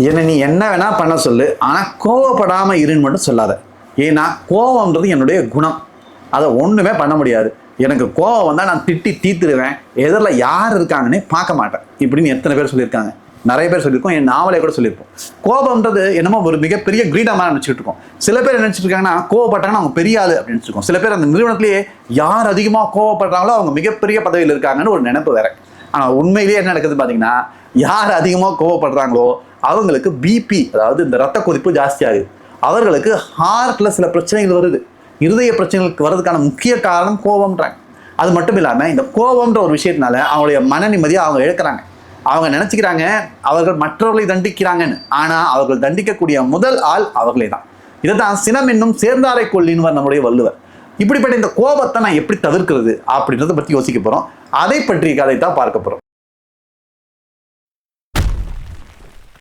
என்னை நீ என்ன வேணா பண்ண சொல்லு, ஆனால் கோவப்படாமல் இருன்னு மட்டும் சொல்லாத. ஏன்னா கோவம்ன்றது என்னுடைய குணம், அதை ஒன்றுமே பண்ண முடியாது. எனக்கு கோவம் வந்தால் நான் திட்டி தீத்துருவேன், எதிரில் யார் இருக்காங்கன்னே பார்க்க மாட்டேன் இப்படின்னு எத்தனை பேர் சொல்லியிருக்காங்க. நிறைய பேர் சொல்லியிருக்கோம், என் நாவலே கூட சொல்லியிருப்போம். கோபம்ன்றது என்னமோ ஒரு மிகப்பெரிய கிரீடமாக நினச்சிட்டு இருக்கோம். சில பேர் என்ன நினச்சிட்டு இருக்காங்கன்னா, கோவப்பட்டாங்கன்னா அவங்க பெரிய ஆளு அப்படின்னு நினச்சிருக்கோம். சில பேர் அந்த நிறுவனத்திலேயே யார் அதிகமாக கோவப்படுறாங்களோ அவங்க மிகப்பெரிய பதவியில் இருக்காங்கன்னு ஒரு நினைப்பு வேற. ஆனால் உண்மையிலேயே என்ன நடக்குது பார்த்தீங்கன்னா, யார் அதிகமாக கோவப்படுறாங்களோ அவங்களுக்கு பிபி, அதாவது இந்த ரத்த கொதிப்பு ஜாஸ்தியாகுது. அவர்களுக்கு ஹார்ட்ல சில பிரச்சனைகள் வருது. இருதய பிரச்சனைகளுக்கு வர்றதுக்கான முக்கிய காரணம் கோபம்ன்றாங்க. அது மட்டும் இல்லாமல் இந்த கோபம்ன்ற ஒரு விஷயத்தினால அவங்களுடைய மன நிம்மதியை அவங்க இழக்கிறாங்க. அவங்க நினச்சிக்கிறாங்க அவர்கள் மற்றவர்களை தண்டிக்கிறாங்கன்னு. ஆனால் அவர்கள் தண்டிக்கக்கூடிய முதல் ஆள் அவர்களே தான். இதை தான் சினம் என்னும் சேர்ந்தாரை கொல்லின்வர் நம்முடைய வள்ளுவர். இப்படிப்பட்ட இந்த கோபத்தை நான் எப்படி தவிர்க்கிறது அப்படின்றத பற்றி யோசிக்க போகிறோம். அதை பற்றிய கதை தான் பார்க்க போகிறோம்.